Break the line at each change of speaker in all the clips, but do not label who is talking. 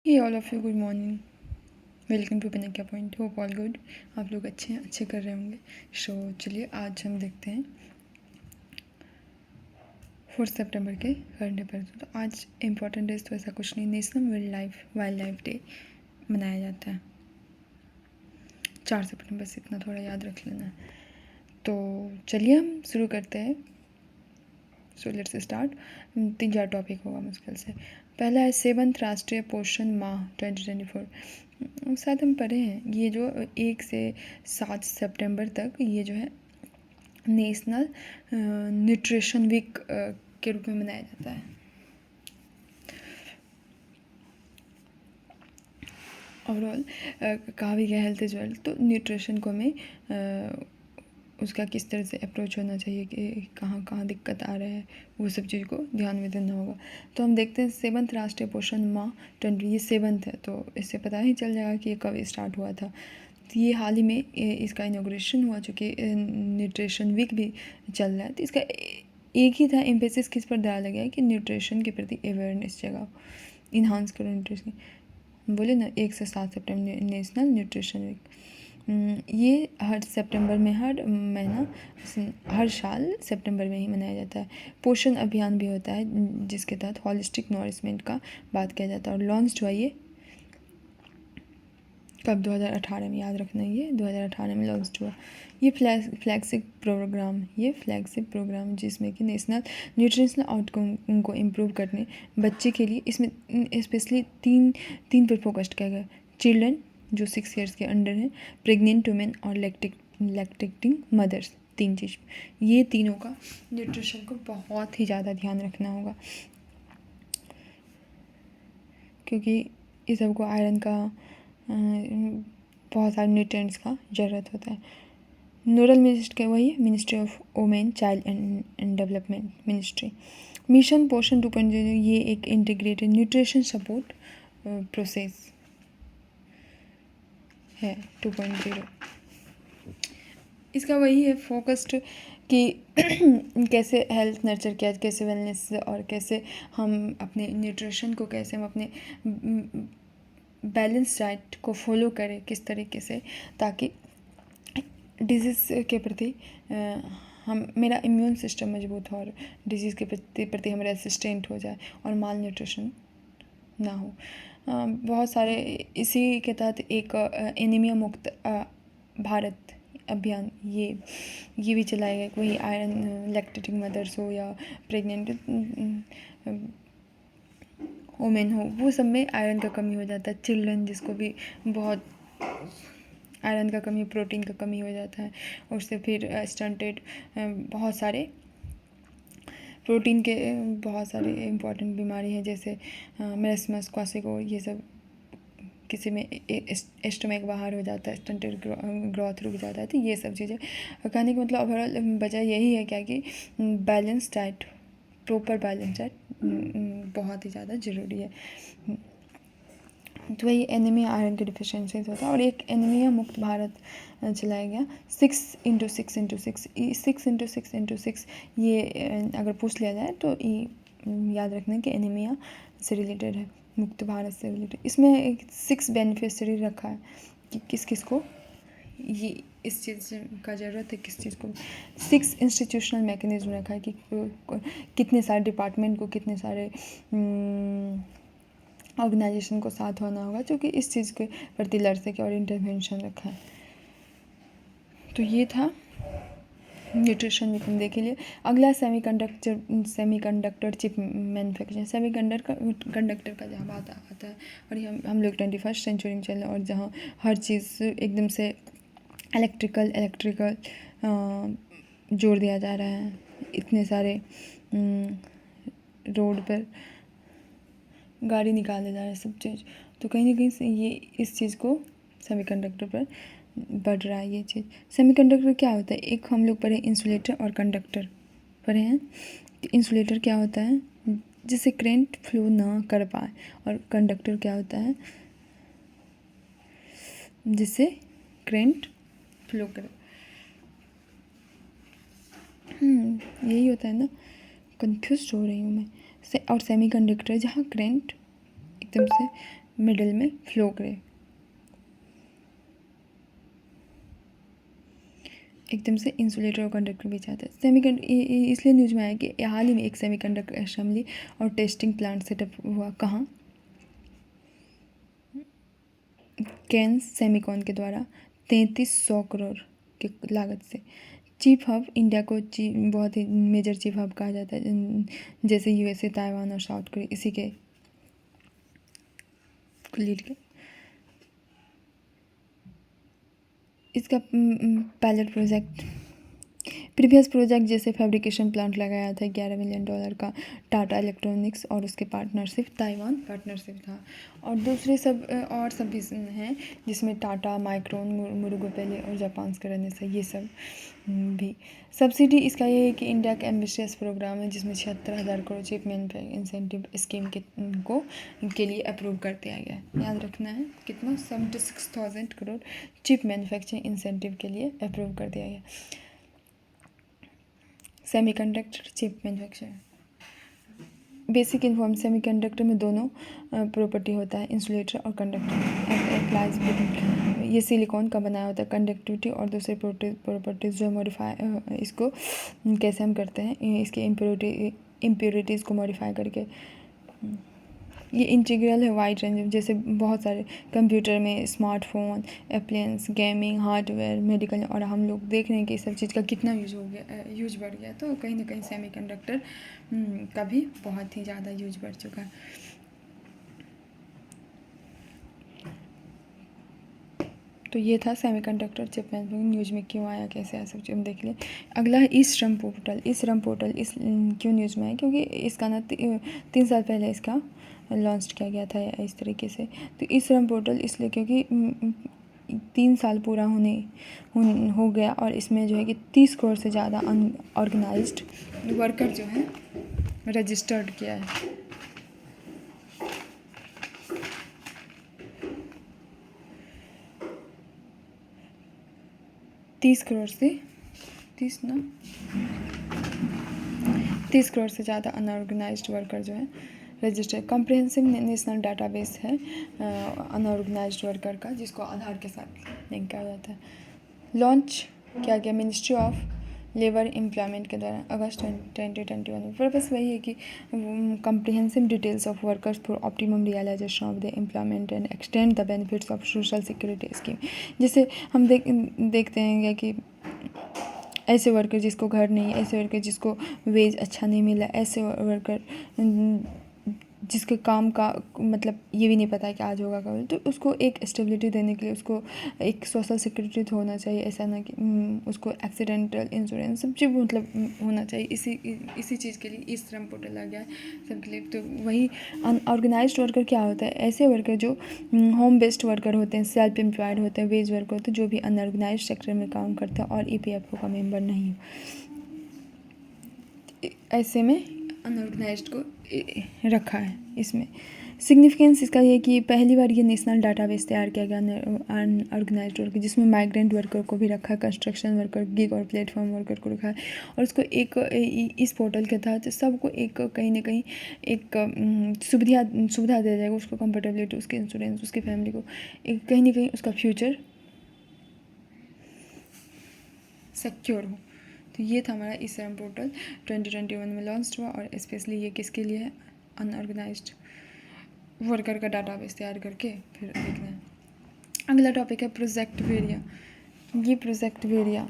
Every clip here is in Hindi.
Hey all of you, good morning. Welcome to Pinkiya point. Hope all good. आप लोग अच्छे हैं, अच्छे कर रहे होंगे। चलिए आज हम देखते हैं 4 सितंबर के करंट अफेयर्स। तो आज इम्पॉर्टेंट डेज तो ऐसा कुछ नहीं। नेशनल वाइल्ड लाइफ डे मनाया जाता है 4 सितंबर, बस इतना थोड़ा याद रख लेना है। तो चलिए हम शुरू करते हैं। So let's start. 3-4 टॉपिक होगा मुश्किल से। पहला है 7th राष्ट्रीय पोषण माह 2024। शायद हम पढ़े हैं ये जो 1 से 7 सितंबर तक ये जो है नेशनल न्यूट्रिशन वीक के रूप में मनाया जाता है। ओवरऑल कहा भी गया हेल्थ इज वेल्थ। तो न्यूट्रिशन को हमें उसका किस तरह से अप्रोच होना चाहिए कि कहाँ कहाँ दिक्कत आ रहा है, वो सब चीज़ को ध्यान में देना होगा। तो हम देखते हैं 7th राष्ट्रीय पोषण माह 20, ये 7th है, तो इससे पता ही चल जाएगा कि ये कब स्टार्ट हुआ था। तो ये हाल ही में इसका इनॉग्रेशन हुआ, चूँकि न्यूट्रिशन वीक भी चल रहा है। तो इसका एक ही था एम्फेसिस किस पर डाला गया है कि न्यूट्रिशन के प्रति अवेयरनेस जगाओ, इन्हांस करो न्यूट्रिशन। बोले ना 1 से 7 सितंबर नेशनल न्यूट्रिशन वीक। ये हर सितंबर में, हर महीना, हर साल सितंबर में ही मनाया जाता है। पोषण अभियान भी होता है जिसके तहत हॉलिस्टिक नॉरिशमेंट का बात किया जाता है। और लॉन्च हुआ ये कब? 2018 में, याद रखना, ये 2018 में लॉन्च हुआ। ये फ्लैगशिप प्रोग्राम जिसमें कि नेशनल न्यूट्रिशनल आउटकम को इम्प्रूव करने बच्चे के लिए, इसमें स्पेशली तीन पर फोकस्ड किया गया। चिल्ड्रन जो 6 ईयर्स के अंडर हैं, प्रेग्नेंट वुमेन और लैक्टेटिंग मदर्स, 3 चीज़। ये तीनों का न्यूट्रिशन को बहुत ही ज़्यादा ध्यान रखना होगा, क्योंकि इस सबको आयरन का, बहुत सारे न्यूट्रिएंट्स का ज़रूरत होता है। नोडल मिनिस्ट्री क्या वही ministry of women child and development ministry. Mission पोषण 2.0 ये एक इंटीग्रेटेड न्यूट्रिशन सपोर्ट प्रोसेस है 2.0। इसका वही है फोकस्ड कि कैसे हेल्थ नर्चर किया, कैसे वेलनेस, और कैसे हम अपने न्यूट्रिशन को, कैसे हम अपने बैलेंस डाइट को फॉलो करें किस तरीके से, ताकि डिजीज़ के प्रति मेरा इम्यून सिस्टम मजबूत हो और डिजीज़ के प्रति हम रेसिस्टेंट हो जाए और माल न्यूट्रिशन ना हो। बहुत सारे इसी के तहत एक एनीमिया मुक्त भारत अभियान ये भी चलाया गया। वही आयरन लैक्टेटिंग मदर्स हो या प्रेग्नेंट वुमेन हो, वो सब में आयरन का कमी हो जाता है। चिल्ड्रन जिसको भी बहुत आयरन का कमी, प्रोटीन का कमी हो जाता है, उससे फिर स्टंटेड बहुत सारे प्रोटीन के बहुत सारे इम्पॉर्टेंट बीमारी हैं, जैसे मेरेस्मस, क्वासिको, ये सब। किसी में एस्टमक बाहर हो जाता है, स्टंटेड ग्रोथ रुक जाता है। तो ये सब चीज़ें कहने का मतलब ओवरऑल वजह यही है क्या कि balance diet, proper balance diet बहुत ही ज़्यादा ज़रूरी है। तो वही एनीमिया, आयरन की डिफिशेंसी होता है। और एक एनीमिया मुक्त भारत चलाया गया 6x6x6 ये अगर पूछ लिया जाए तो ये याद रखना कि एनीमिया से रिलेटेड है, मुक्त भारत से रिलेटेड। इसमें एक 6 बेनिफिशरी रखा है कि किस किस को ये इस चीज़ का ज़रूरत है, किस चीज़ को। 6 इंस्टीट्यूशनल मैकेनिज्म रखा है कि कितने सारे डिपार्टमेंट को, कितने सारे ऑर्गेनाइजेशन को साथ होना होगा जो कि इस चीज़ के प्रति लड़ सके, और इंटरवेंशन रखा है। तो ये था न्यूट्रिशन वीक डे के लिए। अगला सेमीकंडक्टर चिप मैन्युफैक्चरिंग। सेमीकंडक्टर का जहाँ बात आता है, और हम लोग 21st सेंचुरी में चल रहे हैं, और जहाँ हर चीज़ एकदम से इलेक्ट्रिकल जोड़ दिया जा रहा है। इतने सारे रोड पर गाड़ी निकाले जा रहे हैं, सब चीज़। तो कहीं ना कहीं से ये इस चीज़ को सेमीकंडक्टर पर बढ़ रहा है ये चीज़। सेमीकंडक्टर क्या होता है? एक हम लोग पढ़े इंसुलेटर और कंडक्टर पढ़े हैं। इंसुलेटर क्या होता है? जिससे करंट फ्लो ना कर पाए। और कंडक्टर क्या होता है? जिससे करंट फ्लो करे। यही होता है ना, कंफ्यूज हो रही हूँ मैं। और सेमीकंडक्टर जहाँ करंट एकदम से मिडल में फ्लो करे, एकदम से इंसुलेटर और कंडक्टर भी चाहता है। इसलिए न्यूज़ में आया कि हाल ही में एक सेमीकंडक्टर असेंबली और टेस्टिंग प्लांट सेटअप हुआ। कहाँ? कैन सेमीकॉन के द्वारा 3300 करोड़ की लागत से। चीप हब, इंडिया को बहुत ही मेजर चीप हब कहा जाता है, जैसे यूएसए, ताइवान और साउथ कोरिया इसी के लीड के। इसका पायलट प्रोजेक्ट, प्रीवियस प्रोजेक्ट जैसे फैब्रिकेशन प्लांट लगाया था $11 मिलियन का टाटा इलेक्ट्रॉनिक्स और उसके पार्टनरशिप, ताइवान पार्टनरशिप था। और दूसरे सब और सब भी हैं जिसमें टाटा, माइक्रोन, मुरुगो पेले और जापान का रेनेसा, ये सब भी। सब्सिडी इसका ये है कि इंडिया का एम्बिशियस प्रोग्राम है जिसमें 76,000 crore chip manufacturing incentive scheme के लिए अप्रूव कर दिया गया है। याद रखना है कितना, 76,000 करोड़ चिप मैन्युफैक्चरिंग इंसेंटिव के लिए अप्रूव कर दिया गया। Semiconductor chip manufacture, basic inform semiconductor में दोनों प्रॉपर्टी होता है, इंसुलेटर और कंडक्टर। ये सिलिकॉन का बनाया होता है, कंडक्टिविटी और दूसरे प्रॉपर्टीज़ जो मॉडिफाई इसको कैसे हम करते हैं, इसके इम्प्योरिटीज़ को मॉडिफाई करके। ये इंटीग्रल है वाइड रेंज, जैसे बहुत सारे कंप्यूटर में, smartphone, appliance, gaming, hardware, medical, और हम लोग देख रहे हैं कि इस सब चीज़ का कितना यूज बढ़ गया। तो कहीं ना कहीं सेमीकंडक्टर का भी बहुत ही ज़्यादा यूज बढ़ चुका है। तो ये था सेमीकंडक्टर चिप मैन्युफैक्चरिंग, न्यूज़ में क्यों आया, कैसे आया, सब चीज़ हम देख लें। अगला है ई श्रम पोर्टल। ई श्रम पोर्टल क्यों न्यूज़ में है, क्योंकि इसका ना 3 साल पहले इसका लॉन्च किया गया था इस तरीके से। तो ई श्रम पोर्टल इसलिए क्योंकि 3 साल पूरा हो गया और इसमें जो है कि 30 करोड़ से ज़्यादा अनऑर्गेनाइज्ड वर्कर जो हैं रजिस्टर्ड किया है। 30 करोड़ से ज़्यादा अनऑर्गेनाइज्ड वर्कर जो है रजिस्टर। कॉम्प्रिहेंसिव नेशनल डाटाबेस है अनऑर्गेनाइज्ड वर्कर का, जिसको आधार के साथ लिंक किया जाता है। लॉन्च किया गया मिनिस्ट्री ऑफ लेबर एम्प्लॉयमेंट के द्वारा अगस्त 2021 में। पर्पस वही है कि comprehensive details of workers for optimum realisation of the employment and extend the benefits of social security scheme. जैसे हम देखते हैं कि ऐसे वर्कर जिसको घर नहीं, ऐसे वर्कर जिसको वेज अच्छा नहीं मिला, ऐसे वर्कर जिसके काम का मतलब ये भी नहीं पता है कि आज होगा कल, तो उसको एक स्टेबिलिटी देने के लिए उसको एक सोशल सिक्योरिटी तो होना चाहिए। ऐसा ना कि उसको एक्सीडेंटल इंश्योरेंस सब चीज़ मतलब होना चाहिए। इसी चीज़ के लिए इस श्रम पोर्टल आ गया है सबके लिए। तो वही अनऑर्गेनाइज्ड वर्कर क्या होता है, ऐसे वर्कर जो होम बेस्ड वर्कर होते हैं, सेल्फ एम्प्लॉयड होते हैं, वेज वर्कर होते हैं, जो भी अनऑर्गेनाइज्ड सेक्टर में काम करते हैं और EPFO का मेंबर नहीं हो। ऐसे में अनऑर्गेनाइज्ड को रखा है। इसमें सिग्निफिकेंस इसका ये कि पहली बार ये नेशनल डाटाबेस तैयार किया गया अनऑर्गेनाइज्ड वर्कर, जिसमें माइग्रेंट वर्कर को भी रखा है, कंस्ट्रक्शन वर्कर, गिग और प्लेटफॉर्म वर्कर को रखा है। और उसको इस पोर्टल के तहत सबको एक कहीं ना कहीं एक सुविधा दिया जाएगा, उसको कंफर्टेबिलिटी, उसके इंश्योरेंस, उसकी फैमिली को एक कहीं ना कहीं उसका फ्यूचर सिक्योर हो। तो ये था हमारा ई श्रम पोर्टल 2021 में लॉन्च हुआ, और स्पेशली ये किसके लिए है, अनऑर्गेनाइज्ड वर्कर का डाटाबेस तैयार करके फिर देखना है। अगला टॉपिक है प्रोजेक्ट वेरिया। ये प्रोजेक्ट वेरिया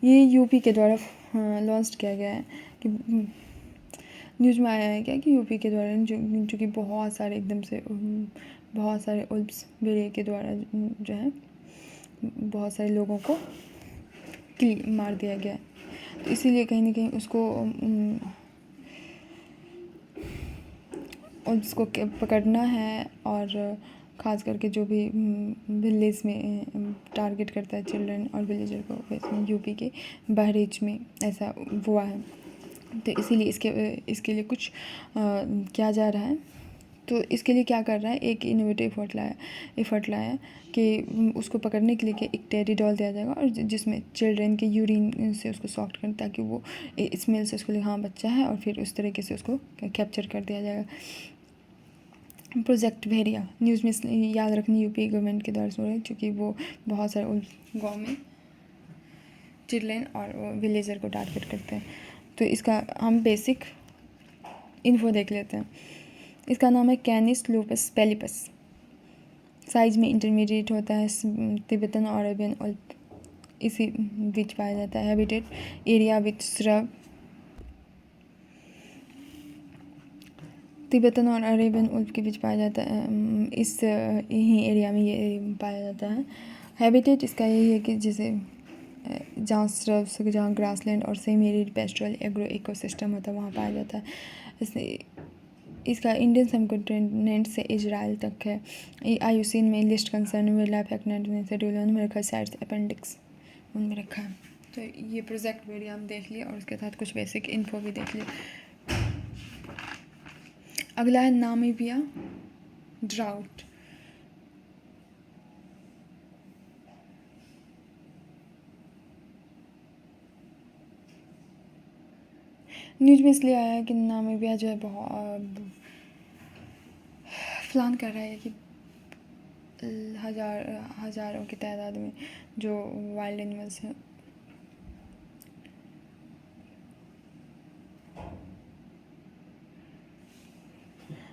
ये यूपी के द्वारा लॉन्च किया गया है। कि न्यूज़ में आया है क्या कि यूपी के द्वारा जो कि बहुत सारे एकदम से बहुत सारे उल्प्स वेरिया के द्वारा जो है बहुत सारे लोगों को मार दिया गया है। तो इसीलिए कहीं ना कहीं उसको पकड़ना है, और ख़ास करके जो भी विलेज में टारगेट करता है चिल्ड्रन और विलेजर को, वैसे यूपी के बहरीच में ऐसा हुआ है। तो इसीलिए इसके लिए कुछ किया जा रहा है। तो इसके लिए क्या कर रहा है, एक इनोवेटिव एफर्ट लाया कि उसको पकड़ने के लिए एक टेडी डॉल दिया जाएगा, और जिसमें चिल्ड्रन के यूरिन से उसको सॉफ्ट करें ताकि वो स्मेल से उसको हाँ बच्चा है, और फिर उस तरीके से उसको कैप्चर कर दिया जाएगा। प्रोजेक्ट भेड़िया न्यूज़ में इसलिए याद रखनी यूपी गवर्नमेंट के द्वारा हो रहा है क्योंकि वो बहुत सारे गाँव में चिल्ड्रेन और विलेजर को टारगेट करते हैं। तो इसका हम बेसिक इन्फो देख लेते हैं। इसका नाम है कैनिस लूपस पेलिपस। साइज में इंटरमीडिएट होता है, तिब्बतन और अरेबियन उल्फ इसी बीच पाया जाता है। Habitat area with shrub, Tibetan और अरेबियन उल्फ के बीच पाया जाता है। इस यही एरिया में ये पाया जाता है। हैबिटेट इसका यही है कि जैसे जहाँ श्रब्स, जहाँ ग्रासलैंड और semi arid pastoral agro ecosystem होता है वहाँ पाया जाता है। इसका इंडियन सबकॉन्टिनेंट से इजराइल तक है। आयुसीन में लिस्ट कंसर्न में लाइफ एक्ट शेड्यूल में रखा है, साइड्स अपेंडिक्स उनमें रखा है। तो ये प्रोजेक्ट वीडियो हम देख लिए और उसके साथ कुछ बेसिक इन्फो भी देख लिए। अगला है नामीबिया ड्राउट। न्यूज़ में इसलिए आया है कि नामीबिया जो है बहुत प्लान कर रहा है कि हज़ारों की तादाद में जो वाइल्ड एनिमल्स हैं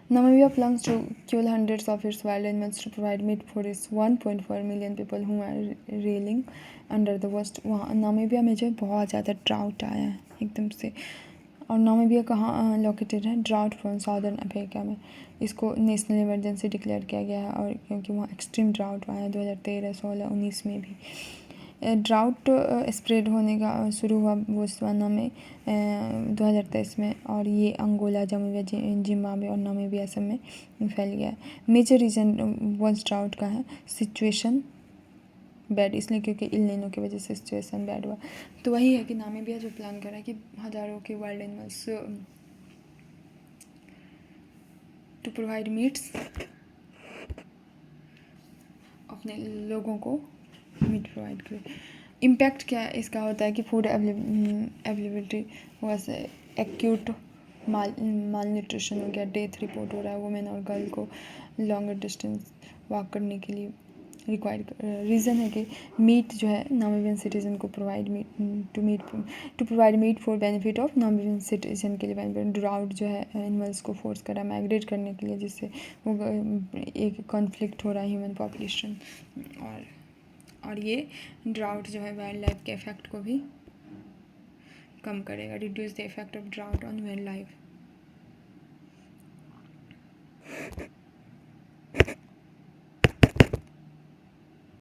Namibia plans to kill hundreds of its wild animals to provide meat for its 1.4 million people who are reeling under the worst। वहाँ नामीबिया में जो बहुत ज़्यादा ड्राउट आया है एकदम से। और नामीबिया कहाँ लोकेटेड है? ड्राउट फ्रॉम साउदर्न अफ्रीका में। इसको नेशनल इमरजेंसी डिक्लेयर किया गया है और क्योंकि वहाँ एक्सट्रीम ड्राउट आया है 2013, 16, 19 में भी। ड्राउट स्प्रेड होने का शुरू हुआ बोत्सवाना में 2023 में और ये अंगोला, जाम्बिया, जिम्बाब्वे और नामीबिया सब में फैल गया है। मेजर रीज़न वंस ड्राउट का है सिचुएशन बैड, इसलिए क्योंकि इल नीनो की वजह से सिचुएशन बैड हुआ। तो वही है कि नामीबिया जो प्लान कर रहा है कि हज़ारों के wild animals to provide meats, अपने लोगों को मीट प्रोवाइड करे। इम्पैक्ट क्या इसका होता है कि फूड अवेलेबिलिटी वैसे एक्यूट माल न्यूट्रिशन हो गया। डेथ रिपोर्ट हो रहा है वुमेन और गर्ल को लॉन्गर डिस्टेंस वॉक करने के लिए रिक्वायर्ड। रीज़न है कि मीट जो है नामीबियन सिटीज़न को provide to provide meat for benefit of Namibian citizen के लिए बेनिफिट। ड्राउट जो है एनिमल्स को फोर्स कर रहा है माइग्रेट करने के लिए, जिससे वो एक कॉन्फ्लिक्ट हो रहा है ह्यूमन पॉपुलेशन। और ये ड्राउट जो है वाइल्ड लाइफ के इफ़ेक्ट को भी कम करेगा। Reduce the effect of drought on wild life.